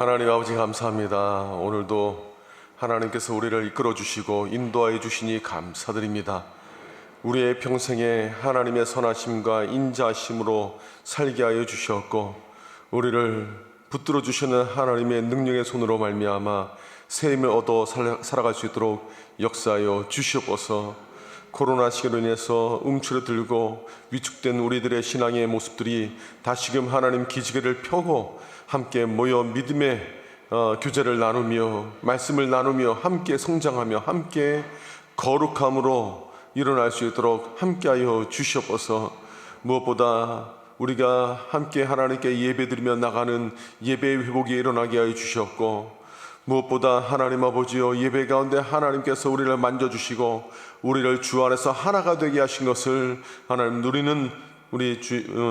하나님 아버지 감사합니다. 오늘도 하나님께서 우리를 이끌어 주시고 인도하여 주시니 감사드립니다. 우리의 평생에 하나님의 선하심과 인자하심으로 살게 하여 주셨고, 우리를 붙들어 주시는 하나님의 능력의 손으로 말미암아 새 힘을 얻어 살아갈 수 있도록 역사하여 주시옵소서. 코로나 시기로 인해서 움츠러들고 위축된 우리들의 신앙의 모습들이 다시금 하나님 기지개를 펴고 함께 모여 믿음의 교제를 나누며 말씀을 나누며 함께 성장하며 함께 거룩함으로 일어날 수 있도록 함께하여 주시옵소서. 무엇보다 우리가 함께 하나님께 예배드리며 나가는 예배의 회복이 일어나게 하여 주셨고, 무엇보다 하나님 아버지여, 예배 가운데 하나님께서 우리를 만져주시고 우리를 주 안에서 하나가 되게 하신 것을 하나님 누리는 우리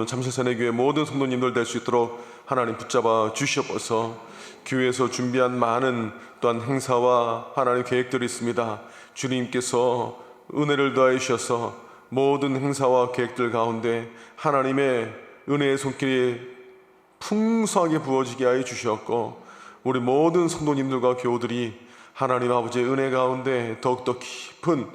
잠실산의교회 모든 성도님들 될 수 있도록 하나님 붙잡아 주시옵소서. 교회에서 준비한 많은 또한 행사와 하나님 계획들이 있습니다. 주님께서 은혜를 더해 주셔서 모든 행사와 계획들 가운데 하나님의 은혜의 손길이 풍성하게 부어지게 하여 주셨고, 우리 모든 성도님들과 교우들이 하나님 아버지의 은혜 가운데 더욱더 깊은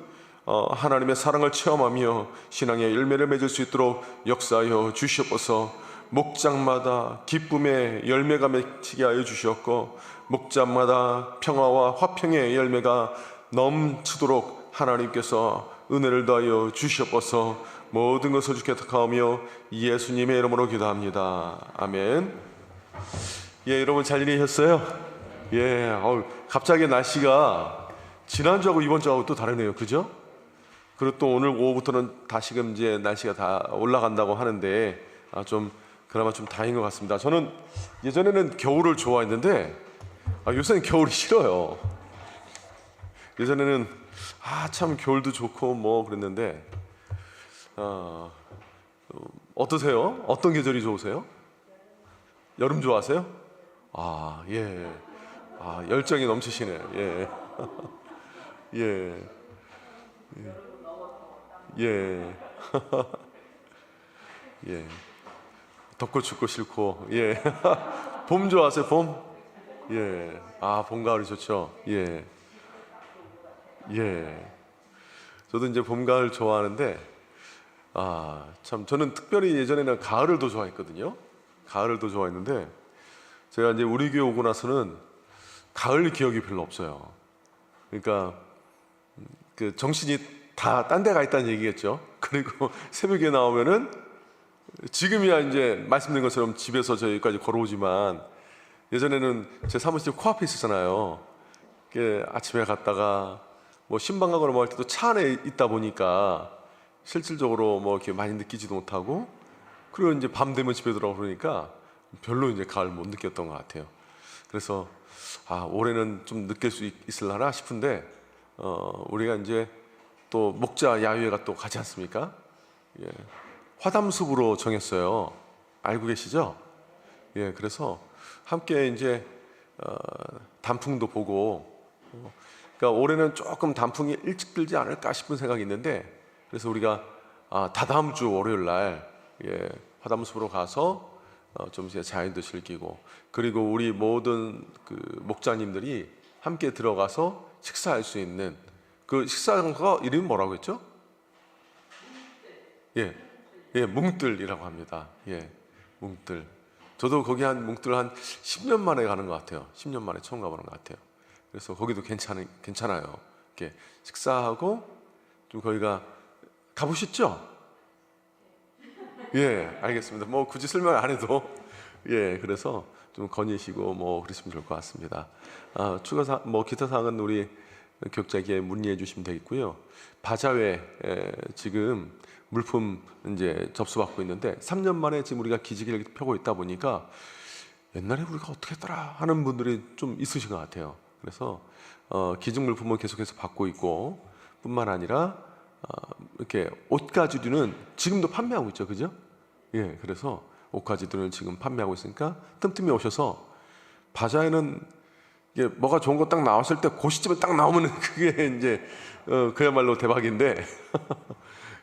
하나님의 사랑을 체험하며 신앙의 열매를 맺을 수 있도록 역사하여 주시옵소서. 목장마다 기쁨의 열매가 맺히게 하여 주셨고, 목장마다 평화와 화평의 열매가 넘치도록 하나님께서 은혜를 더하여 주시옵소서. 모든 것을 주께 택하오며 예수님의 이름으로 기도합니다. 아멘. 예, 여러분 잘 지내셨어요? 예, 갑자기 날씨가 지난주하고 이번주하고 또 다르네요, 그죠? 그리고 또 오늘 오후부터는 다시금 이제 날씨가 다 올라간다고 하는데 좀 그나마 좀 다행인 것 같습니다. 저는 예전에는 겨울을 좋아했는데 요새는 겨울이 싫어요. 예전에는 참 겨울도 좋고 뭐 그랬는데 어떠세요? 어떤 계절이 좋으세요? 여름 좋아하세요? 예. 열정이 넘치시네요. 예. 예. 예. 예. 덥고 춥고 싫고. 예. 봄 좋아하세요? 봄? 예. 봄, 가을이 좋죠. 예. 예. 저도 이제 봄, 가을 좋아하는데, 참, 저는 특별히 예전에는 가을을 더 좋아했거든요. 가을을 더 좋아했는데, 제가 이제 우리 교회 오고 나서는 가을 기억이 별로 없어요. 그러니까, 그 정신이 다 딴 데 가 있다는 얘기겠죠. 그리고 새벽에 나오면은 지금이야 이제 말씀드린 것처럼 집에서 저기까지 걸어오지만, 예전에는 제 사무실 코앞에 있었잖아요. 아침에 갔다가 뭐 신방 가거나 뭐 할 때도 차 안에 있다 보니까 실질적으로 뭐 이렇게 많이 느끼지도 못하고, 그리고 이제 밤 되면 집에 들어오고 그러니까 별로 이제 가을 못 느꼈던 것 같아요. 그래서 올해는 좀 느낄 수 있을라나 싶은데, 우리가 이제 또 목자 야유회가 또 가지 않습니까? 예. 화담숲으로 정했어요. 알고 계시죠? 예, 그래서 함께 이제 단풍도 보고, 그러니까 올해는 조금 단풍이 일찍 들지 않을까 싶은 생각이 있는데, 그래서 우리가 다다음 주 월요일 날 화담숲으로 가서 좀 이제 자연도 즐기고, 그리고 우리 모든 그 목자님들이 함께 들어가서 식사할 수 있는 그 식사가 이름이 뭐라고 했죠? 예, 뭉뜰이라고 합니다. 예, 뭉뜰. 저도 거기 뭉뜰 한 10년 만에 가는 것 같아요. 10년 만에 처음 가보는 것 같아요. 그래서 거기도 괜찮아요. 이렇게 식사하고 좀 거기가 가보셨죠? 예, 알겠습니다. 뭐 굳이 설명 안 해도 그래서 좀 거니시고 뭐 그러시면 좋을 것 같습니다. 추가 기타 사항은 우리 교육자에게 문의해 주시면 되겠고요. 바자회 지금 물품 이제 접수받고 있는데 3년 만에 지금 우리가 기지개를 펴고 있다 보니까 옛날에 우리가 어떻게 했더라 하는 분들이 좀 있으신 것 같아요. 그래서 기증 물품은 계속해서 받고 있고, 뿐만 아니라 이렇게 옷가지류는 지금도 판매하고 있죠, 그죠? 예, 그래서 옷가지류는 지금 판매하고 있으니까 틈틈이 오셔서, 바자회는 이게 뭐가 좋은 거 딱 나왔을 때 그 시점에 딱 나오면 그게 이제 그야말로 대박인데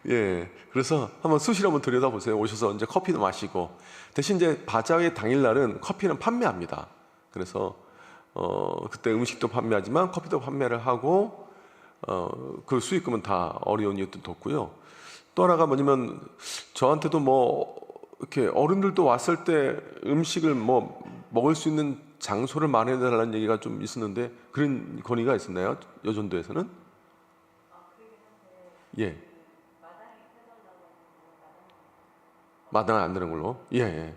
예, 그래서 한번 수시로 한번 들여다보세요. 오셔서 이제 커피도 마시고. 대신 이제 바자회 당일날은 커피는 판매합니다. 그래서 그때 음식도 판매하지만 커피도 판매를 하고 그 수익금은 다 어려운 이웃들 돕고요. 또 하나가 뭐냐면 저한테도 뭐 이렇게 어른들도 왔을 때 음식을 뭐 먹을 수 있는 장소를 마련해 달라는 얘기가 좀 있었는데 그런 건의가 있었나요? 여전도에서는? 예. 마당은 안 되는 걸로? 예, 예.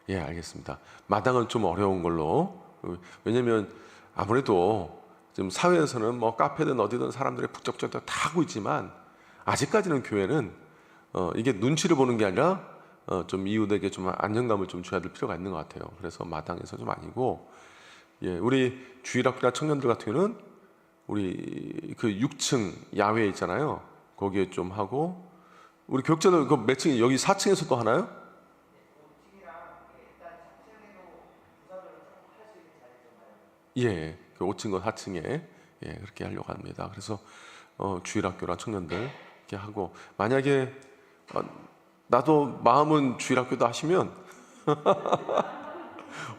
예, 알겠습니다. 마당은 좀 어려운 걸로. 왜냐면 아무래도 지금 사회에서는 뭐 카페든 어디든 사람들이 북적북적 다 하고 있지만 아직까지는 교회는 이게 눈치를 보는 게 아니라 좀 이웃에게 좀 안정감을 좀 줘야 될 필요가 있는 것 같아요. 그래서 마당에서 좀 아니고, 예, 우리 주일학교나 청년들 같은 경우는 우리 그 6층 야외 있잖아요. 거기에 좀 하고, 우리 교육자들 그 몇 층, 여기 4층에서도 하나요? 예, 그 5층과 4층에 예, 그렇게 하려고 합니다. 그래서 주일학교나 청년들 이렇게 하고 만약에 어, 나도 마음은 주일학교도 하시면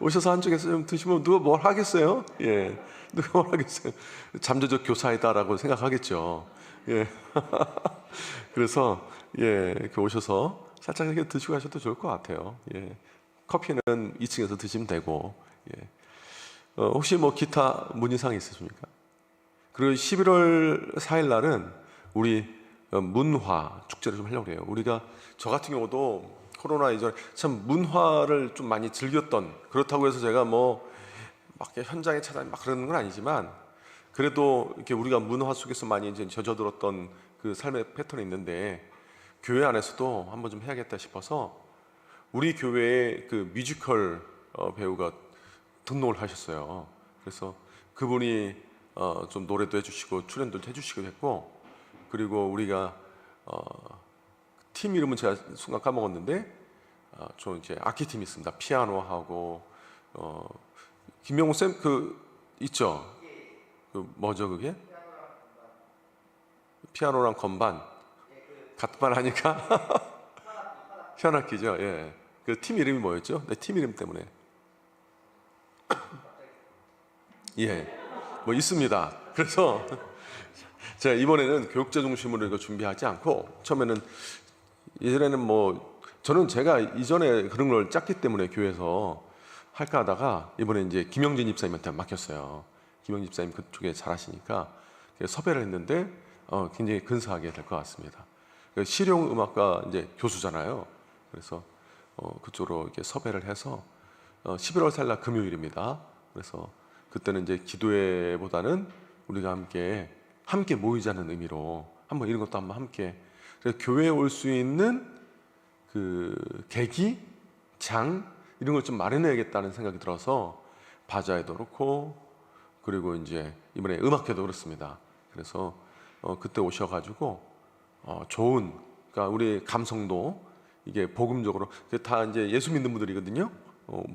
오셔서 한쪽에서 좀 드시면 누가 뭘 하겠어요? 예, 누가 뭘 하겠어요? 잠재적 교사이다라고 생각하겠죠. 예, 그래서 예, 이렇게 오셔서 살짝 이렇게 드시고 가셔도 좋을 것 같아요. 예, 커피는 2층에서 드시면 되고. 예. 혹시 뭐 기타 문의사항 있으십니까? 그리고 11월 4일 날은 우리 문화 축제를 좀 하려고 해요. 우리가 저 같은 경우도 코로나 이전에 참 문화를 좀 많이 즐겼던, 그렇다고 해서 제가 뭐 막 현장에 찾아막 그러는 건 아니지만 그래도 이렇게 우리가 문화 속에서 많이 이제 젖어들었던 그 삶의 패턴이 있는데 교회 안에서도 한번 좀 해야겠다 싶어서 우리 교회에 그 뮤지컬 배우가 등록을 하셨어요. 그래서 그분이 좀 노래도 해주시고 출연도 해주시기도 했고, 그리고 우리가 팀 이름은 제가 순간 까먹었는데 좀 이제 악기 팀이 있습니다. 피아노하고 김명호 쌤 그 있죠? 그 뭐죠 그게? 피아노랑 건반 같반 하니까 현악기죠. 예. 그 팀 이름이 뭐였죠? 내 팀 이름 때문에. 예, 뭐 있습니다. 그래서 제가 이번에는 교육자 중심으로 이거 준비하지 않고 처음에는 예전에는 뭐 저는 제가 이전에 그런 걸 짰기 때문에 교회에서 할까 하다가 이번에 이제 김영진 집사님한테 맡겼어요. 김영진 집사님 그쪽에 잘하시니까 섭외를 했는데 굉장히 근사하게 될 것 같습니다. 실용음악과 이제 교수잖아요. 그래서 그쪽으로 이렇게 섭외를 해서 11월 4일 날 금요일입니다. 그래서 그때는 이제 기도회보다는 우리가 함께 모이자는 의미로 한번 이런 것도 한번 함께, 그래서 교회에 올 수 있는 그 계기, 장 이런 걸 좀 마련해야겠다는 생각이 들어서 바자회도 그렇고 그리고 이제 이번에 음악회도 그렇습니다. 그래서 그때 오셔가지고 좋은, 그러니까 우리 감성도 이게 복음적으로 다 이제 예수 믿는 분들이거든요.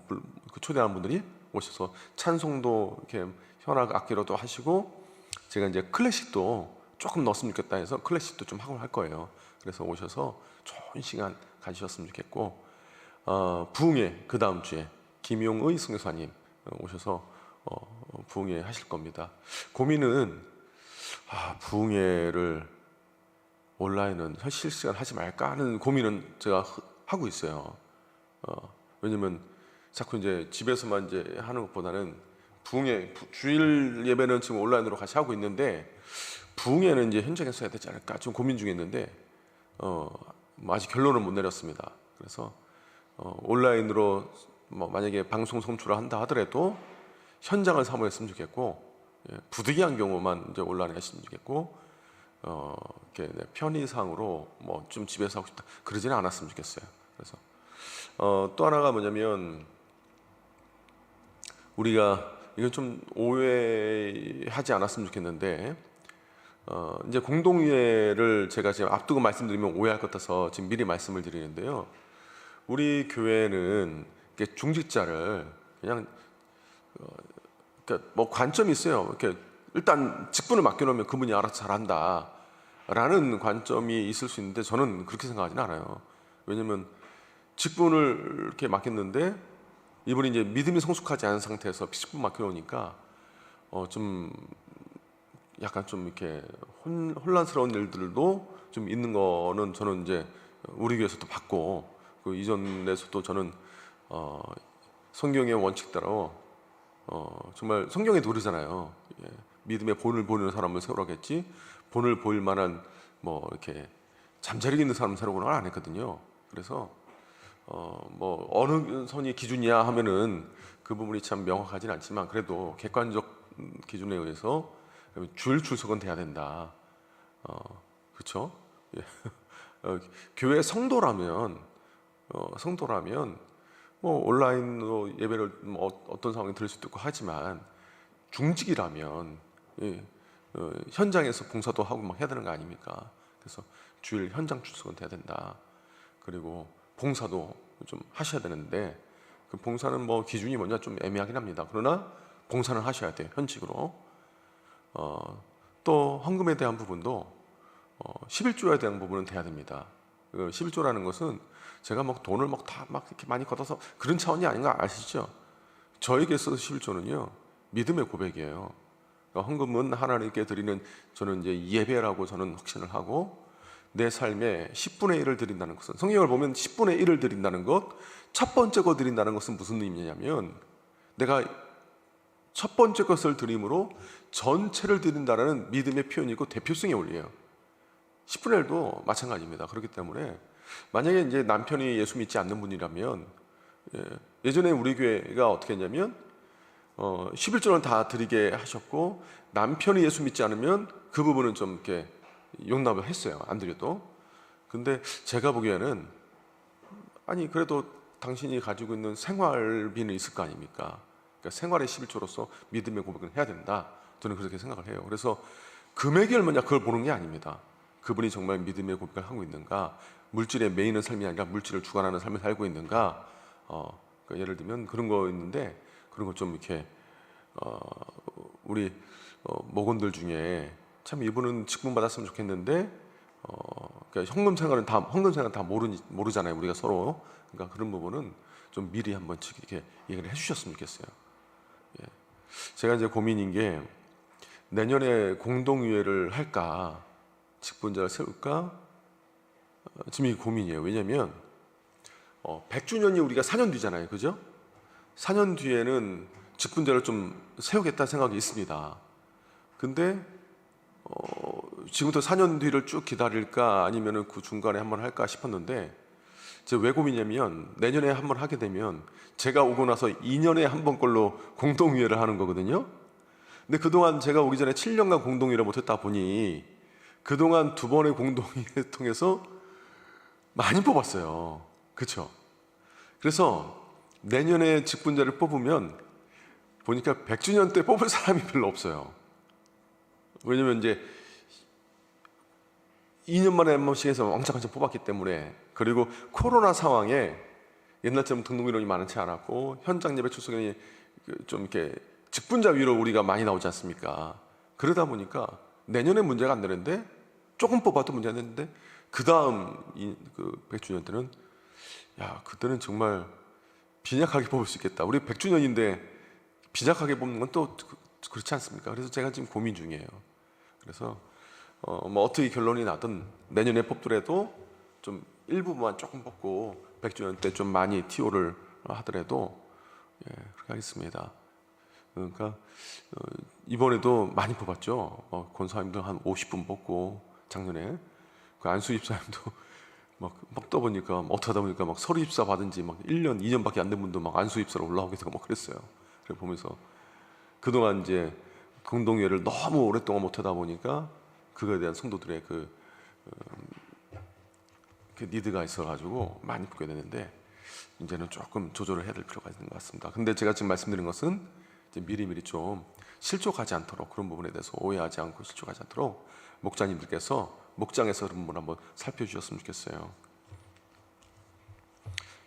그 초대하는 분들이 오셔서 찬송도 이렇게 현악 악기로도 하시고 제가 이제 클래식도 조금 넣었으면 좋겠다 해서 클래식도 좀 하고 할 거예요. 그래서 오셔서 좋은 시간 가지셨으면 좋겠고 부흥회 그 다음 주에 김용의 선교사님 오셔서 부흥회 하실 겁니다. 고민은 부흥회를 온라인은 실시간 하지 말까 하는 고민은 제가 하고 있어요. 왜냐면 자꾸 이제 집에서만 이제 하는 것보다는 부흥회 주일 예배는 지금 온라인으로 같이 하고 있는데 부흥회는 이제 현장에서 해야 되지 않을까 좀 고민 중에 있는데 아직 결론을 못 내렸습니다. 그래서 온라인으로 뭐 만약에 방송 송출을 한다 하더라도 현장을 사모했으면 좋겠고 부득이한 경우만 이제 온라인에 했으면 좋겠고 이렇게 편의상으로 뭐 좀 집에서 하고 싶다 그러지는 않았으면 좋겠어요. 그래서 또 하나가 뭐냐면 우리가 이건 좀 오해하지 않았으면 좋겠는데 이제 공동회를 제가 지금 앞두고 말씀드리면 오해할 것 같아서 지금 미리 말씀을 드리는데요. 우리 교회는 중직자를 그냥 그러니까 뭐 관점이 있어요. 이렇게 일단 직분을 맡겨놓으면 그분이 알아서 잘한다라는 관점이 있을 수 있는데 저는 그렇게 생각하지는 않아요. 왜냐하면 직분을 이렇게 맡겼는데 이분이 이제 믿음이 성숙하지 않은 상태에서 피식분 맡겨놓으니까 좀 약간 좀 이렇게 혼란스러운 일들도 좀 있는 거는 저는 이제 우리 교회에서도 봤고, 그 이전에서도 저는 성경의 원칙대로 정말 성경에도 그러잖아요. 예, 믿음의 본을 보이는 사람을 세우라겠지, 본을 보일 만한 뭐 이렇게 잠자리 있는 사람 세우라고는 안 했거든요. 그래서 뭐 어느 선이 기준이야 하면은 그 부분이 참 명확하진 않지만, 그래도 객관적 기준에 의해서 줄 출석은 돼야 된다. 그렇죠? 예. 교회 성도라면 뭐 온라인으로 예배를 뭐 어떤 상황에 들을 수도 있고 하지만, 중직이라면 예, 현장에서 봉사도 하고 막 해야 되는 거 아닙니까? 그래서 주일 현장 출석은 돼야 된다. 그리고 봉사도 좀 하셔야 되는데, 그 봉사는 뭐 기준이 뭐냐 좀 애매하긴 합니다. 그러나 봉사는 하셔야 돼요, 현직으로. 또 헌금에 대한 부분도 11조에 대한 부분은 돼야 됩니다. 11조라는 것은 제가 막 돈을 막 이렇게 많이 걷어서 그런 차원이 아닌 거 아시죠? 저에게 있어서 11조는요 믿음의 고백이에요. 그러니까 헌금은 하나님께 드리는, 저는 이제 예배라고 저는 확신을 하고, 내 삶에 10분의 1을 드린다는 것은, 성경을 보면 10분의 1을 드린다는 것, 첫 번째 거 드린다는 것은 무슨 의미냐면, 내가 첫 번째 것을 드림으로 전체를 드린다는 믿음의 표현이고 대표성의 원리예요. 10분의 1도 마찬가지입니다. 그렇기 때문에 만약에 이제 남편이 예수 믿지 않는 분이라면, 예전에 우리 교회가 어떻게 했냐면 11조를 다 드리게 하셨고, 남편이 예수 믿지 않으면 그 부분은 좀 이렇게 용납을 했어요, 안 드려도. 근데 제가 보기에는, 아니 그래도 당신이 가지고 있는 생활비는 있을 거 아닙니까? 그러니까 생활의 11조로서 믿음의 고백을 해야 된다, 저는 그렇게 생각을 해요. 그래서 금액이 얼마냐 그걸 보는 게 아닙니다. 그분이 정말 믿음의 고백을 하고 있는가, 물질에 매이는 삶이 아니라 물질을 주관하는 삶을 살고 있는가. 그러니까 예를 들면 그런 거 있는데, 그런 거 좀 이렇게 우리 목원들 중에 참 이분은 직분 받았으면 좋겠는데, 그러니까 헌금 생활은 다 모르잖아요, 우리가 서로. 그러니까 그런 부분은 좀 미리 한번 이렇게 얘기를 해주셨으면 좋겠어요. 예. 제가 이제 고민인 게, 내년에 공동유회를 할까, 직분자를 세울까, 지금 이게 고민이에요. 왜냐면 100주년이 우리가 4년 뒤잖아요, 그죠? 4년 뒤에는 직분자를 좀 세우겠다 생각이 있습니다. 근데 지금부터 4년 뒤를 쭉 기다릴까, 아니면 그 중간에 한번 할까 싶었는데, 제가 왜 고민이냐면, 내년에 한번 하게 되면 제가 오고 나서 2년에 한 번 걸로 공동유회를 하는 거거든요. 근데 그동안 제가 오기 전에 7년간 공동유회를 못했다 보니, 그동안 2번의 공동유회를 통해서 많이 뽑았어요. 그렇죠? 그래서 내년에 직분자를 뽑으면 보니까 100주년 때 뽑을 사람이 별로 없어요. 왜냐면 이제 2년 만에 한 번씩 해서 왕창 뽑았기 때문에. 그리고 코로나 상황에 옛날처럼 등록 인원이 많지 않았고, 현장 예배 출석인이 좀 이렇게 직분자 위로 우리가 많이 나오지 않습니까? 그러다 보니까 내년에 문제가 안 되는데, 조금 뽑아도 문제가 안 되는데, 그 다음 그 100주년 때는, 야, 그때는 정말 빈약하게 뽑을 수 있겠다. 우리 100주년인데 빈약하게 뽑는 건 또 그렇지 않습니까? 그래서 제가 지금 고민 중이에요. 그래서 뭐 어떻게 결론이 나든 내년에 뽑더라도 좀 일부만 조금 뽑고 100주년 때 좀 많이 TO를 하더라도, 그렇게 하겠습니다. 그러니까 이번에도 많이 뽑았죠. 권사님들 한 50분 뽑고, 작년에 그 안수 입사님도 막 떠보니까 어떻게 하다 보니까 막 서류 입사 받은 지 막 1년, 2년밖에 안 된 분도 막 안수 입사로 올라오게 되고 막 그랬어요. 그래 보면서 그동안 이제 공동회를 너무 오랫동안 못 하다 보니까 그거에 대한 성도들의 그 니드가 있어가지고 많이 뽑게 되는데, 이제는 조금 조절을 해야 될 필요가 있는 것 같습니다. 근데 제가 지금 말씀드린 것은 이제 미리미리 좀 실족하지 않도록, 그런 부분에 대해서 오해하지 않고 실족하지 않도록 목자님들께서 목장에서 한번 살펴주셨으면 좋겠어요.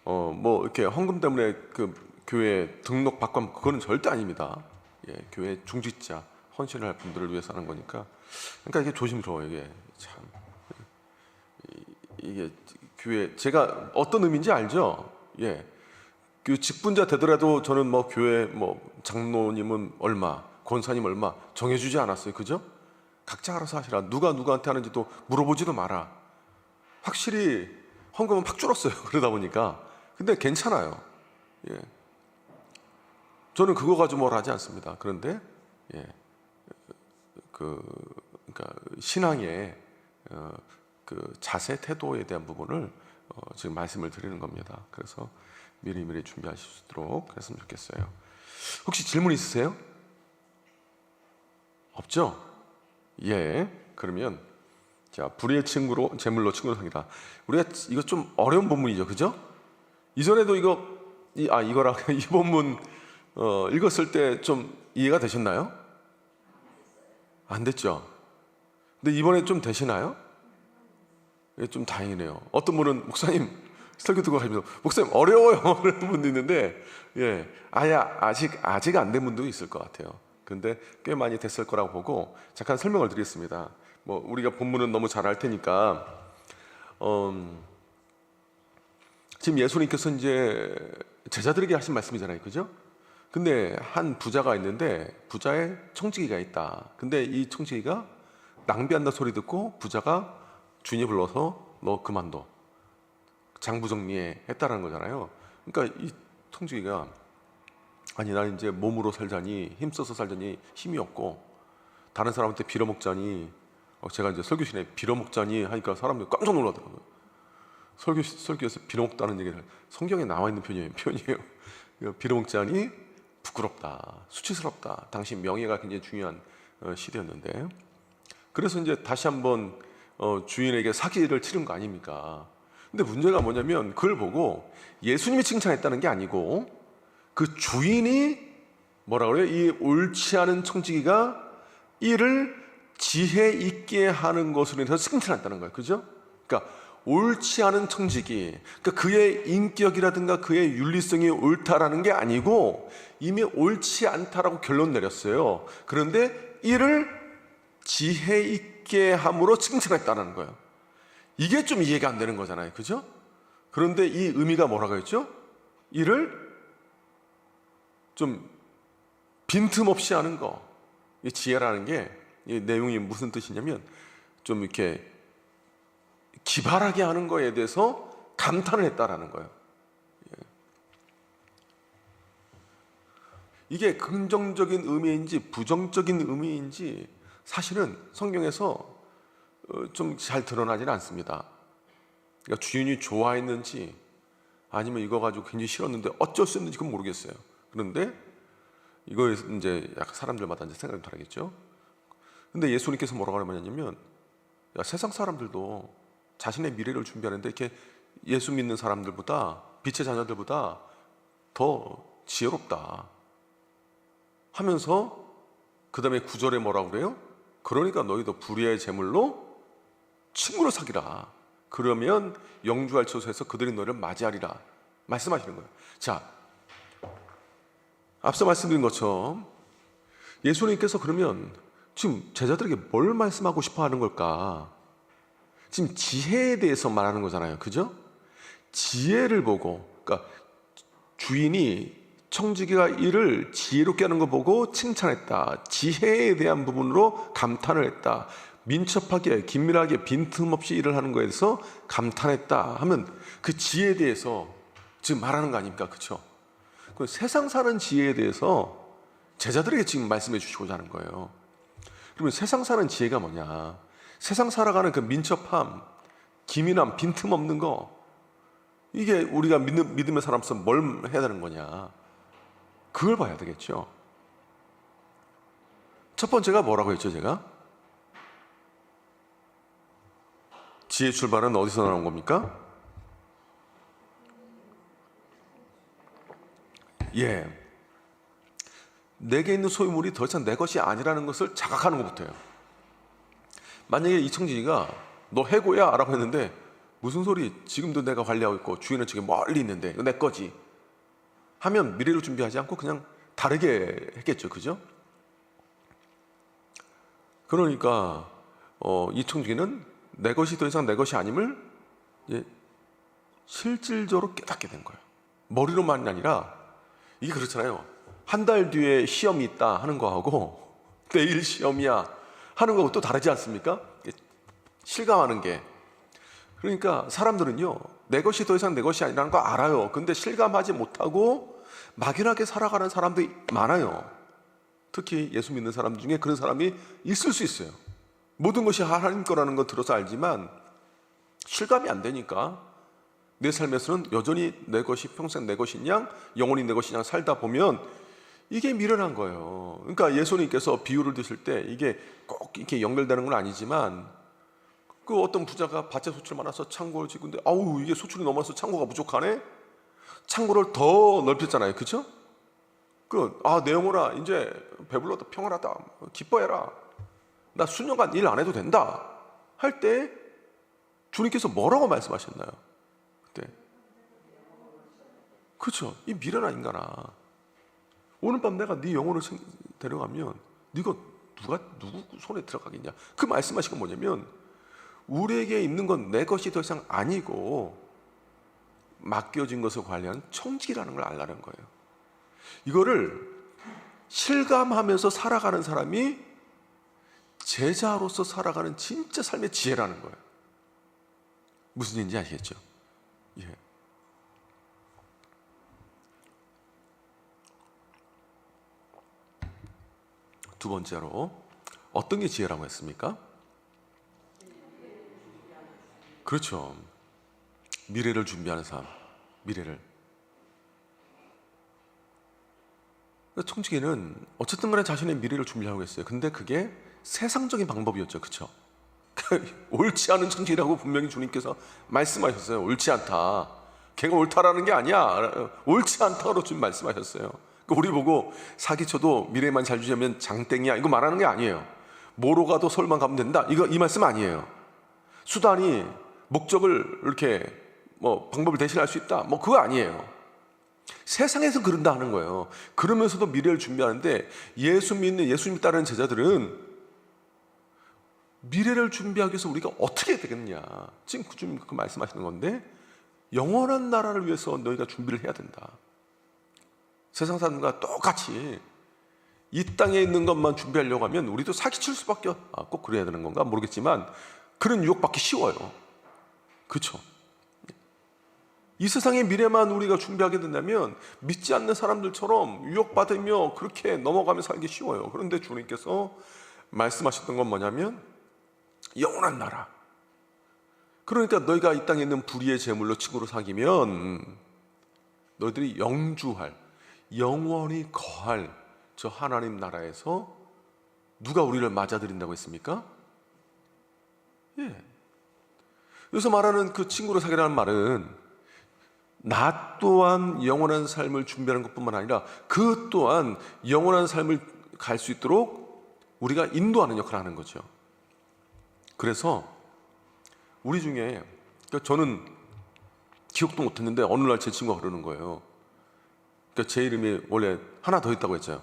뭐 이렇게 헌금 때문에 그 교회 등록 받고, 그거는 절대 아닙니다. 교회 중직자, 헌신을 할 분들을 위해서 하는 거니까. 그러니까 이게 조심스러워요. 이게 참, 이게 교회, 제가 어떤 의미인지 알죠? 그 직분자 되더라도 저는 뭐 교회 뭐 장로님은 얼마, 권사님 얼마 정해주지 않았어요. 그죠? 각자 알아서 하시라. 누가 누구한테 하는지도 물어보지도 마라. 확실히 헌금은 팍 줄었어요. 그러다 보니까. 근데 괜찮아요. 예. 저는 그거 가지고 뭘 하지 않습니다. 그런데 예. 그러니까 신앙의 그 자세, 태도에 대한 부분을 지금 말씀을 드리는 겁니다. 그래서 미리미리 준비하실 수 있도록 했으면 좋겠어요. 혹시 질문 있으세요? 없죠? 예. 그러면 자, 불의의 친구로 제물로 친구를 사귀라. 우리가 이거 좀 어려운 본문이죠, 그죠? 이전에도 이거랑 이 본문 읽었을 때 좀 이해가 되셨나요? 안 됐죠? 근데 이번에 좀 되시나요? 예, 좀 다행이네요. 어떤 분은 목사님 설교 듣고 가시면서 목사님 어려워요 그런 분도 있는데 예, 아직 안 된 분도 있을 것 같아요. 근데 꽤 많이 됐을 거라고 보고 잠깐 설명을 드리겠습니다. 뭐 우리가 본문은 너무 잘 알 테니까 지금 예수님께서 이제 제자들에게 하신 말씀이잖아요, 그죠? 근데 한 부자가 있는데 부자의 청지기가 있다. 근데 이 청지기가 낭비한다 소리 듣고 부자가 주인이 불러서 너 그만둬, 장부 정리해 했다라는 거잖아요. 그러니까 이 청지기가 아니 난 이제 몸으로 살자니 힘써서 살자니 힘이 없고 다른 사람한테 빌어먹자니 제가 이제 설교 시간에 빌어먹자니 하니까 사람들이 깜짝 놀라더라고요. 설교에서 빌어먹다는 얘기를 성경에 나와 있는 표현이에요. 빌어먹자니 부끄럽다, 수치스럽다. 당시 명예가 굉장히 중요한 시대였는데 그래서 이제 다시 한번 주인에게 사기를 치른 거 아닙니까? 근데 문제가 뭐냐면 그걸 보고 예수님이 칭찬했다는 게 아니고 그 주인이 뭐라 그래요? 이 옳지 않은 청지기가 이를 지혜 있게 하는 것으로 인해서 칭찬했다는 거예요. 그죠? 그러니까 옳지 않은 청지기, 그러니까 그의 인격이라든가 그의 윤리성이 옳다라는 게 아니고 이미 옳지 않다라고 결론 내렸어요. 그런데 이를 지혜 있게 함으로 칭찬했다는 거예요. 이게 좀 이해가 안 되는 거잖아요. 그죠? 그런데 이 의미가 뭐라고 했죠? 이를 좀 빈틈없이 하는 거. 이 지혜라는 게 이 내용이 무슨 뜻이냐면 좀 이렇게 기발하게 하는 거에 대해서 감탄을 했다라는 거예요. 이게 긍정적인 의미인지 부정적인 의미인지 사실은 성경에서 좀 잘 드러나지는 않습니다. 그러니까 주인이 좋아했는지 아니면 이거 가지고 굉장히 싫었는데 어쩔 수 없는지 그건 모르겠어요. 그런데 이거 이제 약간 사람들마다 이제 생각이 다르겠죠. 근데 예수님께서 뭐라고 하냐면 야, 세상 사람들도 자신의 미래를 준비하는데 이렇게 예수 믿는 사람들보다 빛의 자녀들보다 더 지혜롭다 하면서 그 다음에 9절에 뭐라고 그래요? 그러니까 너희도 불의의 제물로 친구를 사귀라. 그러면 영주할 처소에서 그들이 너희를 맞이하리라 말씀하시는 거예요. 자, 앞서 말씀드린 것처럼 예수님께서 그러면 지금 제자들에게 뭘 말씀하고 싶어 하는 걸까? 지금 지혜에 대해서 말하는 거잖아요. 그죠? 지혜를 보고, 그러니까 주인이 청지기가 이를 지혜롭게 하는 거 보고 칭찬했다. 지혜에 대한 부분으로 감탄을 했다. 민첩하게, 긴밀하게, 빈틈없이 일을 하는 거에 대해서 감탄했다 하면 그 지혜에 대해서 지금 말하는 거 아닙니까? 그렇죠? 그 세상 사는 지혜에 대해서 제자들에게 지금 말씀해 주시고자 하는 거예요. 그러면 세상 사는 지혜가 뭐냐? 세상 살아가는 그 민첩함, 기민함, 빈틈없는 거, 이게 우리가 믿음의 사람으로서 뭘 해야 되는 거냐? 그걸 봐야 되겠죠. 첫 번째가 뭐라고 했죠, 제가? 지혜 출발은 어디서 나온 겁니까? 예. 내게 있는 소유물이 더 이상 내 것이 아니라는 것을 자각하는 것부터예요. 만약에 이 청지기가 너 해고야 라고 했는데 무슨 소리, 지금도 내가 관리하고 있고 주인은 저기 멀리 있는데 이거 내 거지 하면 미래를 준비하지 않고 그냥 다르게 했겠죠. 그죠? 그러니까 이 청지기는 내 것이 더 이상 내 것이 아님을 실질적으로 깨닫게 된 거예요. 머리로만이 아니라 이게 그렇잖아요. 한 달 뒤에 시험이 있다 하는 거하고 내일 시험이야 하는 거하고 또 다르지 않습니까? 실감하는 게. 그러니까 사람들은요, 내 것이 더 이상 내 것이 아니라는 거 알아요. 근데 실감하지 못하고 막연하게 살아가는 사람들이 많아요. 특히 예수 믿는 사람 중에 그런 사람이 있을 수 있어요. 모든 것이 하나님 거라는 거 들어서 알지만 실감이 안 되니까 내 삶에서는 여전히 내 것이 평생 내 것인 양, 영원히 내 것인 양 살다 보면 이게 미련한 거예요. 그러니까 예수님께서 비유를 드실 때 이게 꼭 이렇게 연결되는 건 아니지만, 그 어떤 부자가 밭에 소출이 많아서 창고를 짓는데 아우 이게 소출이 넘어서 창고가 부족하네. 창고를 더 넓혔잖아요, 그렇죠? 내 영혼아 이제 배불러도 평안하다, 기뻐해라, 나 수년간 일 안 해도 된다 할 때 주님께서 뭐라고 말씀하셨나요? 그때 그렇죠. 이 미련한 인간아, 오늘 밤 내가 네 영혼을 데려가면 네가 누구 손에 들어가겠냐. 그 말씀하신 건 뭐냐면 우리에게 있는 건 내 것이 더 이상 아니고 맡겨진 것을 관리하는 청지기라는 걸 알라는 거예요. 이거를 실감하면서 살아가는 사람이 제자로서 살아가는 진짜 삶의 지혜라는 거예요. 무슨 얘기인지 아시겠죠? 예. 두 번째로 어떤 게 지혜라고 했습니까? 그렇죠. 미래를 준비하는 삶. 미래를. 청지기는 어쨌든 간에 자신의 미래를 준비하고 있어요. 근데 그게 세상적인 방법이었죠. 그렇죠? 옳지 않은 청지기라고 분명히 주님께서 말씀하셨어요. 옳지 않다. 걔가 옳다라는 게 아니야. 옳지 않다로 주님 말씀하셨어요. 우리 보고 사기쳐도 미래만 잘 주자면 장땡이야 이거 말하는 게 아니에요. 뭐로 가도 서울만 가면 된다 이 말씀 아니에요. 수단이 목적을 이렇게 방법을 대신할 수 있다 그거 아니에요. 세상에서 그런다 하는 거예요. 그러면서도 미래를 준비하는데 예수님 따르는 제자들은 미래를 준비하기 위해서 우리가 어떻게 해야 되겠냐. 지금 그 말씀하시는 건데 영원한 나라를 위해서 너희가 준비를 해야 된다. 세상 사람과 똑같이 이 땅에 있는 것만 준비하려고 하면 우리도 사기칠 수밖에 꼭 그래야 되는 건가 모르겠지만 그런 유혹받기 쉬워요. 그렇죠? 이 세상의 미래만 우리가 준비하게 된다면 믿지 않는 사람들처럼 유혹받으며 그렇게 넘어가며 살기 쉬워요. 그런데 주님께서 말씀하셨던 건 뭐냐면 영원한 나라. 그러니까 너희가 이 땅에 있는 불의의 재물로 친구로 사귀면 너희들이 영원히 거할 저 하나님 나라에서 누가 우리를 맞아들인다고 했습니까? 예. 여기서 말하는 그 친구로 사귀라는 말은 나 또한 영원한 삶을 준비하는 것뿐만 아니라 그 또한 영원한 삶을 갈 수 있도록 우리가 인도하는 역할을 하는 거죠. 그래서 우리 중에 저는 기억도 못했는데 어느 날 제 친구가 그러는 거예요. 그러니까 제 이름이 원래 하나 더 있다고 했죠.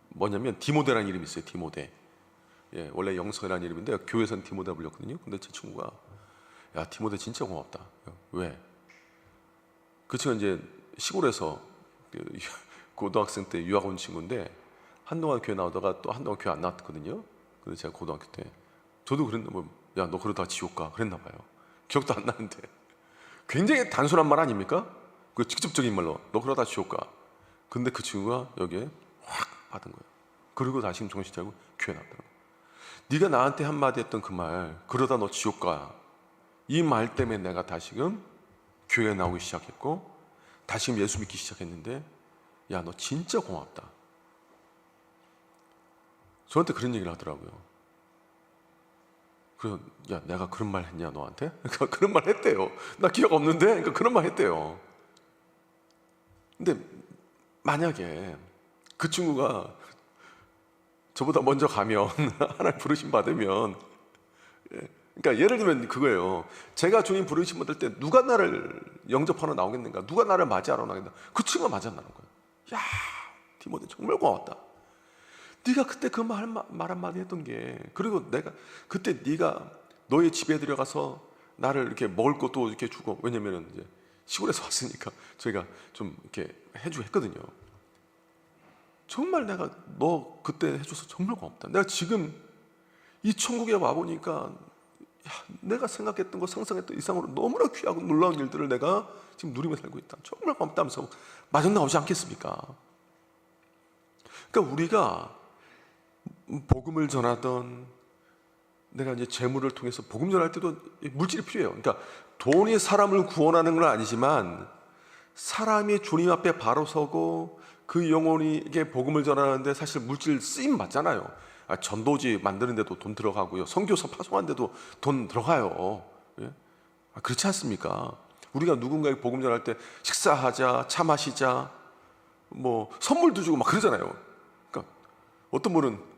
뭐냐면 디모데라는 이름이 있어요. 디모데. 예, 원래 영석이라는 이름인데 교회에서는 디모데 불렸거든요. 근데 제 친구가 야 디모데 진짜 고맙다. 왜? 그 친구는 이제 시골에서 고등학생 때 유학 온 친구인데 한동안 교회 나오다가 또 한동안 교회 안 나왔거든요. 그래서 제가 고등학교 때 저도 그랬나 야 너 그러다 지옥 가 그랬나 봐요. 기억도 안 나는데 굉장히 단순한 말 아닙니까? 그 직접적인 말로 너 그러다 지옥 가. 근데 그 친구가 여기에 확 받은 거예요. 그리고 다시 정신 차리고 교회 나왔다는 거예요. 네가 나한테 한마디 했던 그 말 그러다 너 지옥 가. 이 말 때문에 내가 다시금 교회에 나오기 시작했고 다시금 예수 믿기 시작했는데 야 너 진짜 고맙다. 저한테 그런 얘기를 하더라고요. 그래서 야 내가 그런 말 했냐 너한테? 그러니까 그런 말 했대요. 나 기억 없는데 그러니까 그런 말 했대요. 근데 만약에 그 친구가 저보다 먼저 가면 하나님 부르심 받으면 그러니까 예를 들면 그거예요. 제가 주님 부르심 받을 때 누가 나를 영접하러 나오겠는가? 누가 나를 맞이하러 나오겠는가? 그 친구가 맞이한다는 거예요. 야 디모데 정말 고맙다. 네가 그때 그 말 한마디 했던 게 그리고 내가 그때 네가 너의 집에 들어가서 나를 이렇게 먹을 것도 이렇게 주고 왜냐면은 이제 시골에서 왔으니까 저희가 좀 이렇게 해주고 했거든요. 정말 내가 너 그때 해줘서 정말 고맙다. 내가 지금 이 천국에 와보니까 내가 생각했던 거 상상했던 이상으로 너무나 귀하고 놀라운 일들을 내가 지금 누리며 살고 있다. 정말 고맙다면서 마중 나오지 않겠습니까? 그러니까 우리가 복음을 전하던, 내가 이제 재물을 통해서 복음 전할 때도 물질이 필요해요. 그러니까 돈이 사람을 구원하는 건 아니지만 사람이 주님 앞에 바로 서고 그 영혼에게 복음을 전하는데 사실 물질 쓰임 받잖아요. 전도지 만드는데도 돈 들어가고요. 선교사 파송하는데도 돈 들어가요. 예? 그렇지 않습니까? 우리가 누군가에게 복음 전할 때 식사하자, 차 마시자, 뭐 선물도 주고 막 그러잖아요. 그러니까 어떤 분은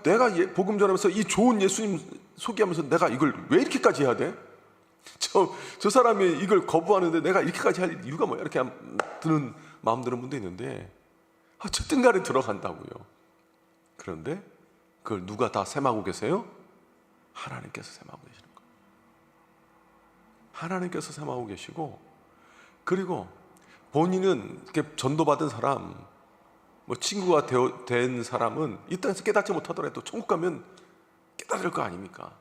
내가 복음 전하면서 이 좋은 예수님 소개하면서 내가 이걸 왜 이렇게까지 해야 돼? 저 사람이 이걸 거부하는데 내가 이렇게까지 할 이유가 뭐야? 이렇게 드는 마음 드는 분도 있는데 어쨌든 간에 들어간다고요. 그런데 그걸 누가 다 셈하고 계세요? 하나님께서 셈하고 계시는 거예요. 하나님께서 셈하고 계시고, 그리고 본인은 이렇게 전도받은 사람, 뭐 친구가 된 사람은 이 땅에서 깨닫지 못하더라도 천국 가면 깨달을 거 아닙니까?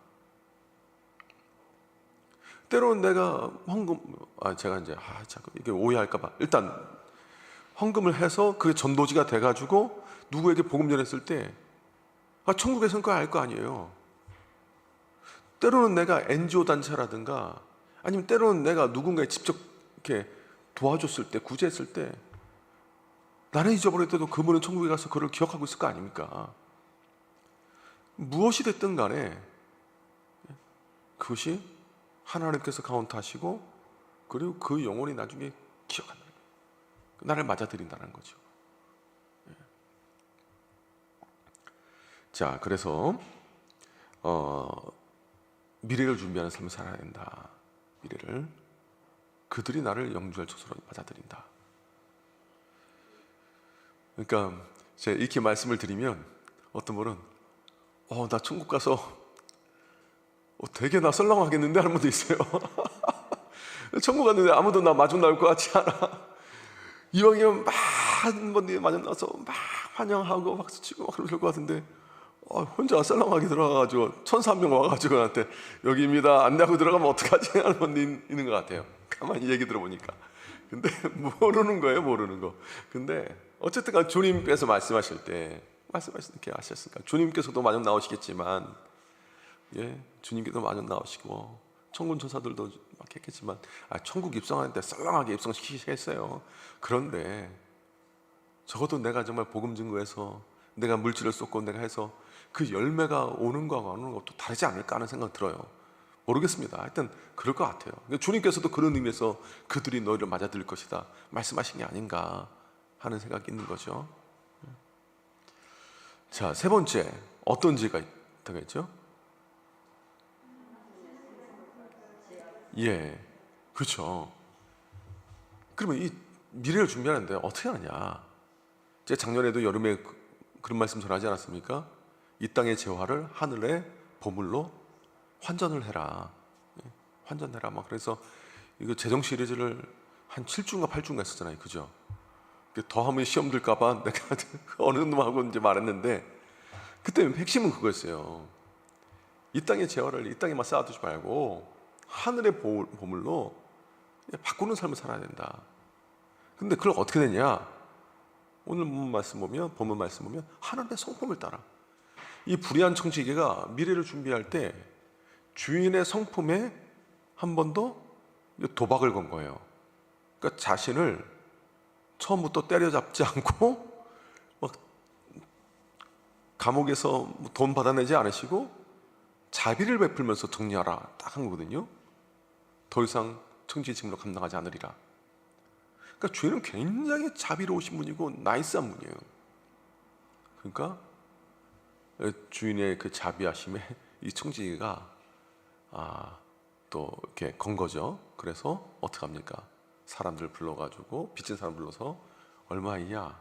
때로는 내가 헌금, 제가 이제 자꾸 이게 오해할까봐 일단 헌금을 해서 그게 전도지가 돼가지고 누구에게 복음 전했을 때 천국에선 그거 알 거 아니에요. 때로는 내가 NGO 단체라든가 아니면 때로는 내가 누군가에 직접 이렇게 도와줬을 때, 구제했을 때 나는 잊어버렸대도 그분은 천국에 가서 그걸 기억하고 있을 거 아닙니까? 무엇이 됐든 간에 그것이 하나님께서 카운트하시고 그리고 그 영혼이 나중에 기억한다는 거예요. 나를 맞아들인다는 거죠. 자, 그래서 미래를 준비하는 삶을 살아야 된다. 미래를. 그들이 나를 영주할 처소로 맞아들인다. 그러니까 제가 이렇게 말씀을 드리면 어떤 분은 나 천국 가서 되게 나 썰렁하겠는데 하는 분도 있어요. 천국 갔는데 아무도 나 마중 나올 것 같지 않아. 이왕이면 많은 분들이 마중 나와서 막 환영하고 박수치고 막 그러실 것 같은데 혼자 썰렁하게 들어가가지고 1,300명 와가지고 나한테 여기입니다 안내하고 들어가면 어떡하지 하는 분이 있는 것 같아요. 가만히 얘기 들어보니까. 근데 모르는 거예요, 모르는 거. 근데 어쨌든 주님께서 말씀하실 때 이렇게 하셨으니까 주님께서도 마중 나오시겠지만, 주님께서 마중 나오시고 천군 천사들도 막 했겠지만 천국 입성하는데 썰렁하게 입성시키시겠어요. 그런데 적어도 내가 정말 복음 증거해서 내가 물질을 쏟고 내가 해서 그 열매가 오는 거하고 안 오는 것도 다르지 않을까 하는 생각 들어요. 모르겠습니다. 하여튼 그럴 것 같아요. 주님께서도 그런 의미에서 그들이 너희를 맞아들일 것이다 말씀하신 게 아닌가 하는 생각이 있는 거죠. 자, 세 번째 어떤 죄가 있다고 했죠? 그렇죠. 그러면 이 미래를 준비하는데 어떻게 하냐? 제가 작년에도 여름에 그런 말씀 전하지 않았습니까? 이 땅의 재화를 하늘의 보물로 환전을 해라. 환전해라. 막 그래서 이거 재정 시리즈를 한 7주인가 8주인가 했었잖아요. 그죠? 더 하면 시험 들까봐 내가 어느 놈하고 이제 말했는데, 그때 핵심은 그거였어요. 이 땅의 재화를 이 땅에만 쌓아두지 말고 하늘의 보물로 바꾸는 삶을 살아야 된다. 근데 그걸 어떻게 되냐? 오늘 본문 말씀 보면 하나님의 성품을 따라. 이 불의한 청지기가 미래를 준비할 때 주인의 성품에 한 번 더 도박을 건 거예요. 그러니까 자신을 처음부터 때려잡지 않고 막 감옥에서 돈 받아내지 않으시고 자비를 베풀면서 정리하라 딱 한 거거든요. 더 이상 청지의 책임을 감당하지 않으리라. 그러니까 주인은 굉장히 자비로우신 분이고 나이스한 분이에요. 그러니까 주인의 그 자비하심에 이 청지기가 또 이렇게 건 거죠. 그래서 어떻게 합니까? 사람들 불러가지고 빚진 사람 불러서 얼마이냐?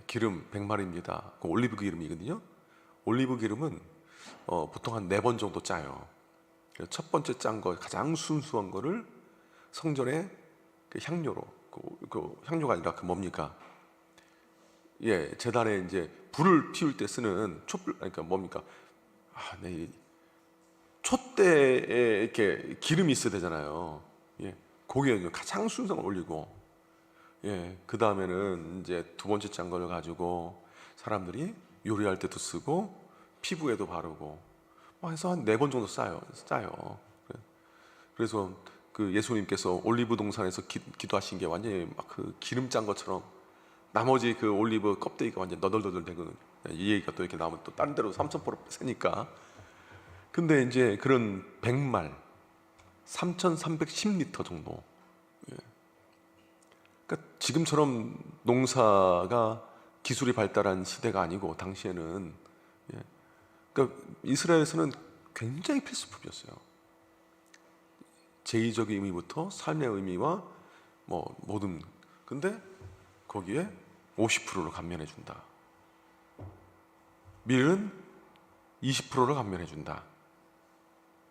기름 100마리입니다. 그 올리브 기름이거든요. 올리브 기름은 보통 한 4번 정도 짜요. 첫 번째 짠 거 가장 순수한 거를 성전에 그 향료로 그 향료가 아니라 그 뭡니까? 예, 제단에 이제 불을 피울 때 쓰는 촛불, 그러니까 뭡니까? 네, 촛대에 이렇게 기름이 있어야 되잖아요. 예, 거기에 가장 순서를 올리고, 예, 그 다음에는 이제 두 번째 장거를 가지고 사람들이 요리할 때도 쓰고 피부에도 바르고, 해서 한 4번 정도 쌓여. 그래서 그 예수님께서 올리브 동산에서 기도하신 게 완전히 막 그 기름 짠 것처럼 나머지 그 올리브 껍데기가 완전 너덜너덜 되거든요. 이 얘기가 또 이렇게 나오면 또 다른 데로 삼천포로 새니까. 근데 이제 그런 100말 3,310리터 정도. 예. 그러니까 지금처럼 농사가 기술이 발달한 시대가 아니고 당시에는, 예. 그러니까 이스라엘에서는 굉장히 필수품이었어요. 제의적인 의미부터 삶의 의미와 뭐 모든. 근데 거기에 50%를 감면해 준다. 밀은 20%를 감면해 준다.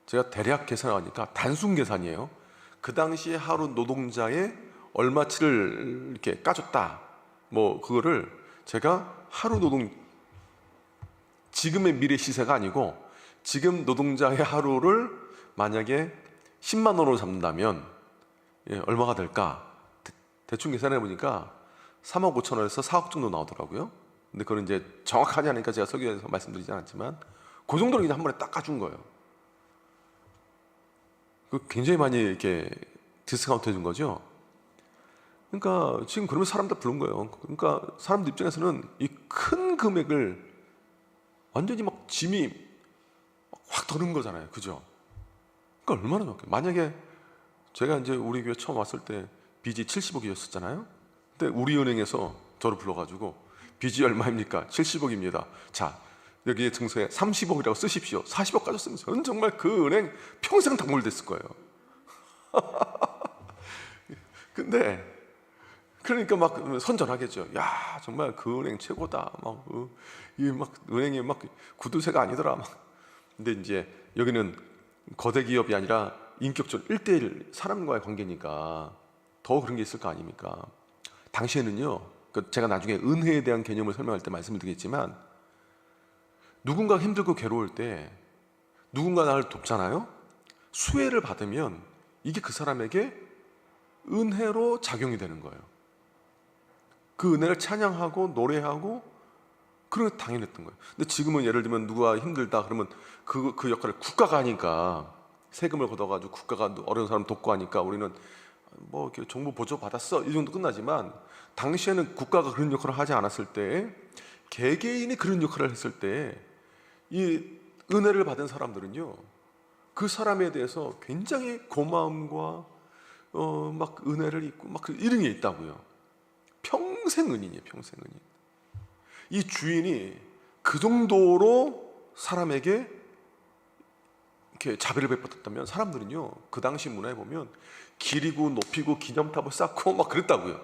제가 대략 계산하니까 단순 계산이에요. 그 당시에 하루 노동자의 얼마치를 이렇게 까줬다. 뭐 그거를 제가 하루 노동, 지금의 밀의 시세가 아니고 지금 노동자의 하루를 만약에 10만 원으로 잡는다면, 예, 얼마가 될까? 대충 계산해 보니까 3억 5천 원에서 4억 정도 나오더라고요. 근데 그건 이제 정확하지 않으니까 제가 설교에서 말씀드리지 않았지만 그 정도로 그냥 한 번에 딱 까준 거예요. 그 굉장히 많이 이렇게 디스카운트 해준 거죠. 그러니까 지금 그러면 사람들 부른 거예요. 그러니까 사람들 입장에서는 이 큰 금액을 완전히 막 짐이 확 드는 거잖아요. 그죠? 그러니까 얼마나 좋겠어요. 만약에 제가 이제 우리 교회 처음 왔을 때 빚이 70억이었었잖아요. 근데 우리은행에서 저를 불러가지고 빚이 얼마입니까? 70억입니다. 자, 여기에 증서에 30억이라고 쓰십시오. 40억 가졌으면 저는 정말 그 은행 평생 당몰됐을 거예요. 근데 그러니까 막 선전하겠죠. 야, 정말 그 은행 최고다. 막 은행이 막 구두쇠가 아니더라. 막. 근데 이제 여기는 거대 기업이 아니라 인격적으로 1대1 사람과의 관계니까 더 그런 게 있을 거 아닙니까? 당시에는요, 제가 나중에 은혜에 대한 개념을 설명할 때 말씀을 드리겠지만, 누군가 힘들고 괴로울 때 누군가 나를 돕잖아요. 수혜를 받으면 이게 그 사람에게 은혜로 작용이 되는 거예요. 그 은혜를 찬양하고 노래하고 그런 게 당연했던 거예요. 근데 지금은 예를 들면 누가 힘들다 그러면 그 역할을 국가가 하니까, 세금을 걷어가지고 국가가 어려운 사람 돕고 하니까 우리는 뭐 이렇게 정부 보조 받았어 이 정도 끝나지만, 당시에는 국가가 그런 역할을 하지 않았을 때, 개개인이 그런 역할을 했을 때 이 은혜를 받은 사람들은요, 그 사람에 대해서 굉장히 고마움과 막 은혜를 입고 막 이런 게 있다고요. 평생 은인이에요. 평생 은인. 이 주인이 그 정도로 사람에게 이렇게 자비를 베풀었다면, 사람들은요 그 당시 문화에 보면 기리고 높이고 기념탑을 쌓고 막 그랬다고요.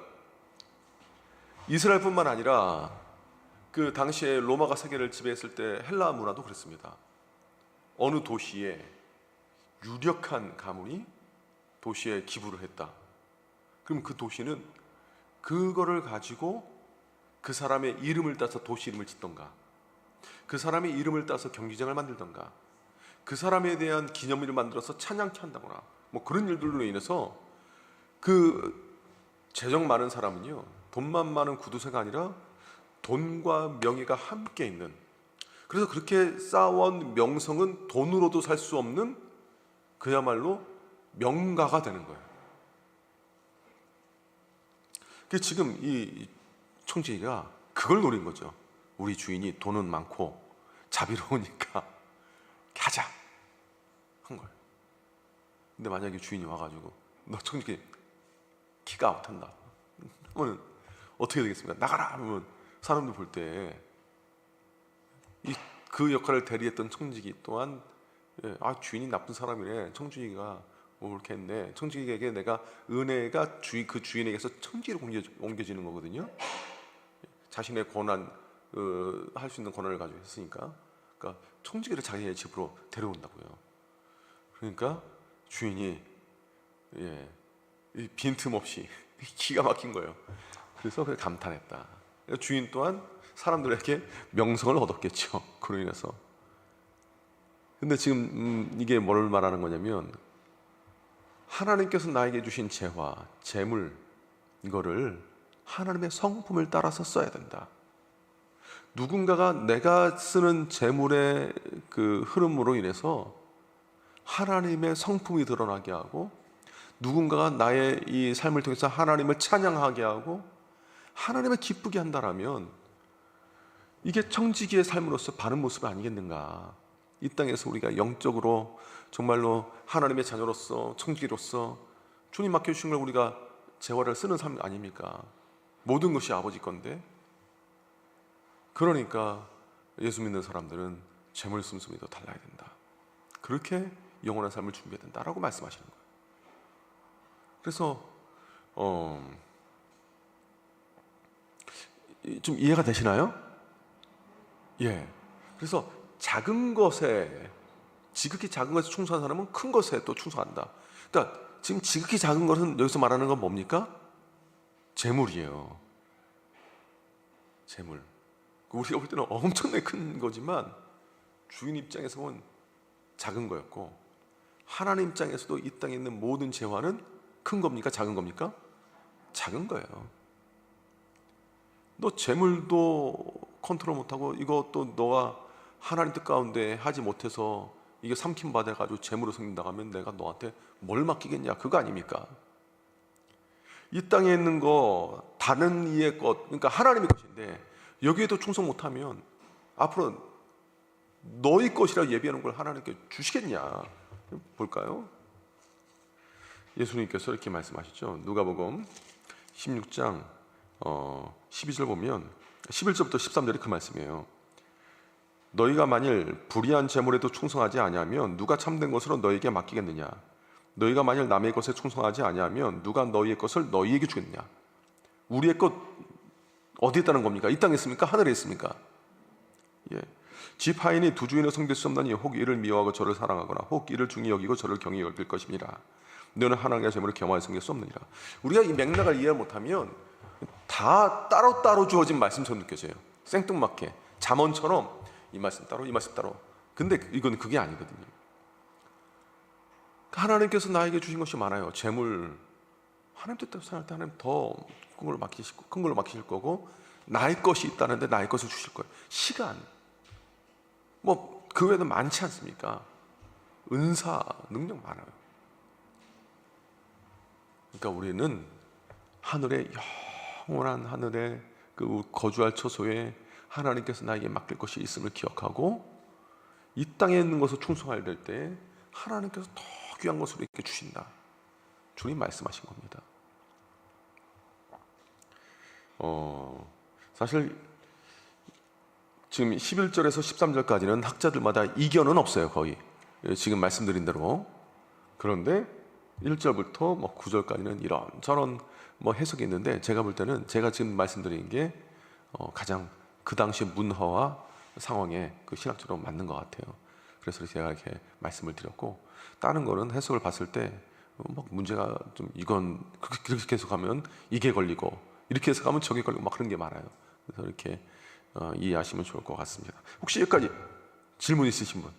이스라엘뿐만 아니라 그 당시에 로마가 세계를 지배했을 때 헬라 문화도 그랬습니다. 어느 도시에 유력한 가문이 도시에 기부를 했다. 그럼 그 도시는 그거를 가지고 그 사람의 이름을 따서 도시 이름을 짓던가, 그 사람의 이름을 따서 경기장을 만들던가, 그 사람에 대한 기념일을 만들어서 찬양케 한다거나 뭐 그런 일들로 인해서 그 재정 많은 사람은요, 돈만 많은 구두쇠가 아니라 돈과 명예가 함께 있는, 그래서 그렇게 쌓아온 명성은 돈으로도 살 수 없는 그야말로 명가가 되는 거예요. 그 지금 이 총지가 그걸 노린 거죠. 우리 주인이 돈은 많고 자비로우니까 하자 한 거예요. 근데 만약에 주인이 와가지고 너 총지 키가 못한다 그러면 어떻게 되겠습니까? 나가라 하면 사람들 볼 때 그 역할을 대리했던 청지기 또한, 주인이 나쁜 사람이래, 청지기가 뭐 그렇게 했네, 청지기에게 내가 은혜가 그 주인에게서 청지기로 옮겨지는 거거든요. 자신의 권한, 할 수 있는 권한을 가지고 했으니까. 그러니까 청지기를 자기의 집으로 데려온다고요. 그러니까 주인이 빈틈없이 기가 막힌 거예요. 그래서 그냥 감탄했다. 주인 또한 사람들에게 명성을 얻었겠죠. 그로 인해서. 근데 지금 이게 뭘 말하는 거냐면, 하나님께서 나에게 주신 재화, 재물, 이거를 하나님의 성품을 따라서 써야 된다. 누군가가 내가 쓰는 재물의 그 흐름으로 인해서 하나님의 성품이 드러나게 하고, 누군가가 나의 이 삶을 통해서 하나님을 찬양하게 하고 하나님을 기쁘게 한다라면, 이게 청지기의 삶으로서 바른 모습 아니겠는가. 이 땅에서 우리가 영적으로 정말로 하나님의 자녀로서, 청지기로서 주님 맡겨주신 걸 우리가 재화를 쓰는 삶 아닙니까? 모든 것이 아버지 건데. 그러니까 예수 믿는 사람들은 재물 씀씀이 더 달라야 된다. 그렇게 영원한 삶을 준비해야 된다라고 말씀하시는 거예요. 그래서 좀 이해가 되시나요? 예. 그래서 작은 것에, 지극히 작은 것에 충성한 사람은 큰 것에 또 충성한다. 그러니까 지금 지극히 작은 것은 여기서 말하는 건 뭡니까? 재물이에요. 재물. 우리가 볼 때는 엄청나게 큰 거지만 주인 입장에서 보면 작은 거였고, 하나님 입장에서도 이 땅에 있는 모든 재화는 큰 겁니까? 작은 겁니까? 작은 거예요. 너 재물도 컨트롤 못하고 이것도 너가 하나님 뜻 가운데 하지 못해서 이게 삼킴 받아가지고 재물로 섬긴다고 하면 내가 너한테 뭘 맡기겠냐, 그거 아닙니까? 이 땅에 있는 거 다른 이의 것, 그러니까 하나님의 것인데 여기에도 충성 못하면 앞으로 너희 것이라 예비하는 걸 하나님께 주시겠냐. 볼까요? 예수님께서 이렇게 말씀하시죠. 누가복음 16장 12절 보면 11절부터 13절이 그 말씀이에요. 너희가 만일 불의한 재물에도 충성하지 아니하면 누가 참된 것으로 너희에게 맡기겠느냐? 너희가 만일 남의 것에 충성하지 아니하면 누가 너희의 것을 너희에게 주겠느냐? 우리의 것 어디에 있다는 겁니까? 이 땅에 있습니까? 하늘에 있습니까? 예. 집 하인이 두 주인을 섬길 수 없나니 혹 이를 미워하고 저를 사랑하거나 혹 이를 중히 여기고 저를 경히 여길 것입니다. 너는 하나님의 재물을 겸하여 섬길 수 없느니라. 우리가 이 맥락을 이해 못하면 다 따로따로 주어진 말씀처럼 느껴져요. 생뚱맞게 잠언처럼 이 말씀 따로 이 말씀 따로. 근데 이건 그게 아니거든요. 하나님께서 나에게 주신 것이 많아요. 재물, 하나님 뜻대로 살할 때 하나님 더 큰 걸로 맡기실 거고, 나의 것이 있다는데 나의 것을 주실 거예요. 시간, 뭐 그 외에도 많지 않습니까? 은사, 능력 많아요. 그러니까 우리는 하늘의 영원한 하늘에 그 거주할 처소에 하나님께서 나에게 맡길 것이 있음을 기억하고, 이 땅에 있는 것을 충성할 때 하나님께서 더 귀한 것으로 이렇게 주신다. 주님 말씀하신 겁니다. 사실 지금 11절에서 13절까지는 학자들마다 이견은 없어요. 거의 지금 말씀드린 대로. 그런데 1절부터 뭐 9절까지는 이런저런 뭐 해석이 있는데, 제가 볼 때는 제가 지금 말씀드린 게 가장 그 당시 문화와 상황에 그 신학적으로 맞는 것 같아요. 그래서 제가 이렇게 말씀을 드렸고, 다른 거는 해석을 봤을 때 막 문제가 좀, 이건 그렇게 해석하면 이게 걸리고 이렇게 해석하면 저게 걸리고 막 그런 게 많아요. 그래서 이렇게 이해하시면 좋을 것 같습니다. 혹시 여기까지 질문 있으신 분?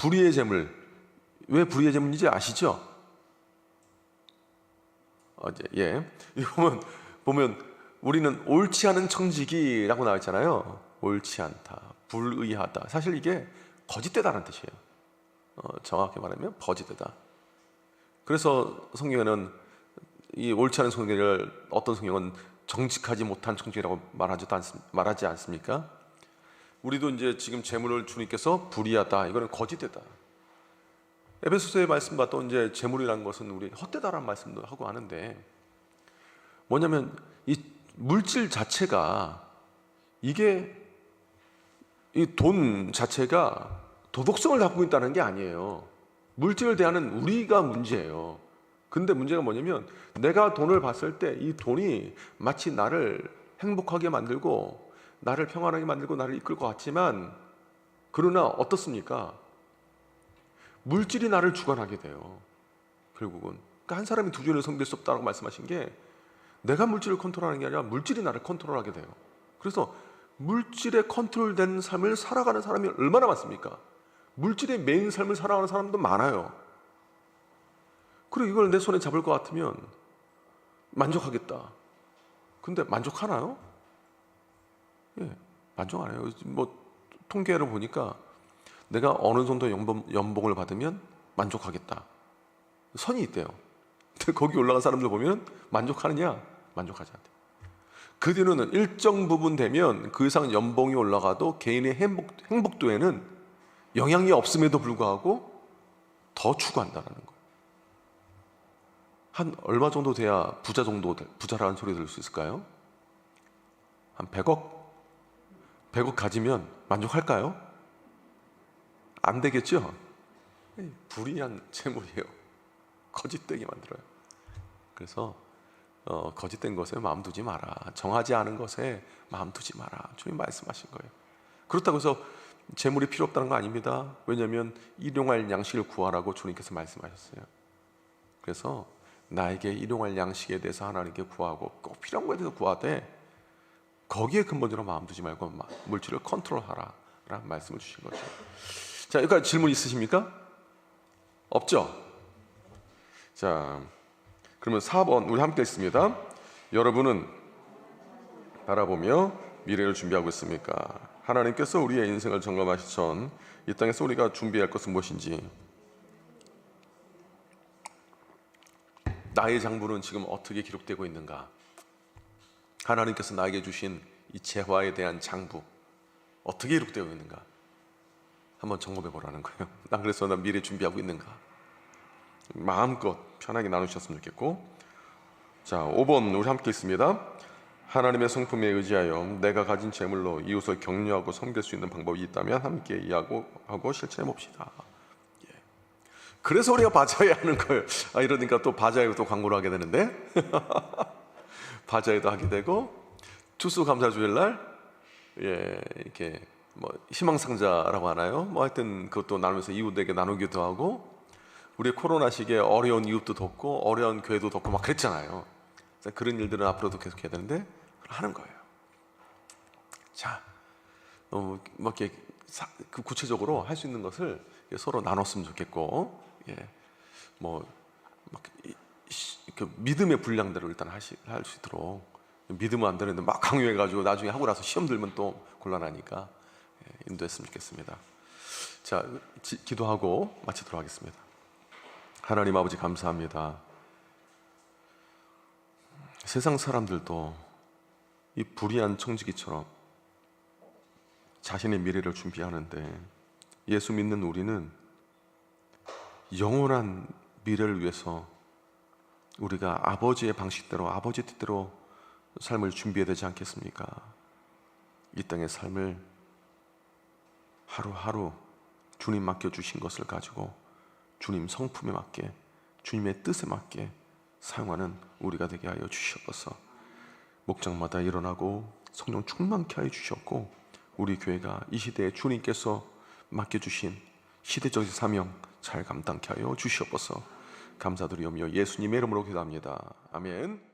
불의의 재물, 왜 불의의 재물인지 아시죠? 예. 보면 우리는 옳지 않은 청지기라고 나와 있잖아요. 옳지 않다, 불의하다. 사실 이게 거짓되다는 뜻이에요. 정확히 말하면 거짓되다. 그래서 성경에는 이 옳지 않은 청지기를 어떤 성경은 정직하지 못한 청지기라고 말하지 않습니까? 우리도 이제 지금 재물을 주님께서 불의하다, 이거는 거짓되다. 에베소서의 말씀 봐도 이제 재물이라는 것은 우리 헛되다라는 말씀도 하고 하는데, 뭐냐면 이 물질 자체가, 이게 이 돈 자체가 도덕성을 갖고 있다는 게 아니에요. 물질을 대하는 우리가 문제예요. 근데 문제가 뭐냐면, 내가 돈을 봤을 때 이 돈이 마치 나를 행복하게 만들고 나를 평안하게 만들고 나를 이끌 것 같지만, 그러나 어떻습니까? 물질이 나를 주관하게 돼요. 결국은 그러니까 한 사람이 두 주인을 섬길 수 없다고 말씀하신 게 내가 물질을 컨트롤하는 게 아니라 물질이 나를 컨트롤하게 돼요. 그래서 물질에 컨트롤된 삶을 살아가는 사람이 얼마나 많습니까? 물질의 메인 삶을 살아가는 사람도 많아요. 그리고 이걸 내 손에 잡을 것 같으면 만족하겠다. 근데 만족하나요? 예, 만족 안 해요. 뭐 통계를 보니까 내가 어느 정도 연봉을 받으면 만족하겠다. 선이 있대요. 근데 거기 올라간 사람들 보면 만족하느냐? 만족하지 않대요. 그 뒤로는 일정 부분 되면 그 이상 연봉이 올라가도 개인의 행복도에는 영향이 없음에도 불구하고 더 추구한다는 거예요. 한 얼마 정도 돼야 부자라는 소리 들을 수 있을까요? 한 100억? 100억 가지면 만족할까요? 안 되겠죠? 불이한 재물이에요. 거짓되게 만들어요. 그래서 거짓된 것에 마음 두지 마라. 정하지 않은 것에 마음 두지 마라. 주님 말씀하신 거예요. 그렇다고 해서 재물이 필요 없다는 거 아닙니다. 왜냐하면 일용할 양식을 구하라고 주님께서 말씀하셨어요. 그래서 나에게 일용할 양식에 대해서 하나님께 구하고 꼭 필요한 거에 대해서 구하되 거기에 근본적으로 마음 두지 말고 물질을 컨트롤하라 라는 말씀을 주신 거죠. 자, 여기까지 질문 있으십니까? 없죠? 자, 그러면 4번 우리 함께 있습니다. 여러분은 바라보며 미래를 준비하고 있습니까? 하나님께서 우리의 인생을 점검하시기 전 이 땅에서 우리가 준비할 것은 무엇인지, 나의 장부는 지금 어떻게 기록되고 있는가? 하나님께서 나에게 주신 이 재화에 대한 장부 어떻게 기록되어 있는가? 한번 점검해 보라는 거예요. 난 그래서 난 미래 준비하고 있는가? 마음껏 편하게 나누셨으면 좋겠고. 자, 5번 우리 함께 있습니다. 하나님의 성품에 의지하여 내가 가진 재물로 이웃을 격려하고 섬길 수 있는 방법이 있다면 함께 이해하고 실천해 봅시다. 예. 그래서 우리가 바자회 하는 거예요. 이러니까 또 바자회 또 광고를 하게 되는데 바자회도 하게 되고, 추수감사주일날 이렇게 뭐 희망상자라고 하나요? 뭐 하여튼 그것도 나누면서 이웃에게 나누기도 하고, 우리 코로나 시기에 어려운 이웃도 돕고 어려운 교회도 돕고 막 그랬잖아요. 그런 일들은 앞으로도 계속 해야 되는데 하는 거예요. 자, 뭐 이렇게 구체적으로 할 수 있는 것을 서로 나눴으면 좋겠고, 그 믿음의 분량대로 일단 할 수 있도록. 믿으면 안 되는데 막 강요해가지고 나중에 하고 나서 시험 들면 또 곤란하니까 인도했으면 좋겠습니다. 자, 기도하고 마치도록 하겠습니다. 하나님 아버지 감사합니다. 세상 사람들도 이 불의한 청지기처럼 자신의 미래를 준비하는데, 예수 믿는 우리는 영원한 미래를 위해서 우리가 아버지의 방식대로, 아버지 뜻대로 삶을 준비해야 되지 않겠습니까? 이 땅의 삶을 하루하루 주님 맡겨주신 것을 가지고 주님 성품에 맞게, 주님의 뜻에 맞게 사용하는 우리가 되게 하여 주시옵소서. 목장마다 일어나고 성령 충만케 하여 주셨고, 우리 교회가 이 시대에 주님께서 맡겨주신 시대적인 사명 잘 감당케 하여 주시옵소서. 감사드리오며 예수님의 이름으로 기도합니다. 아멘.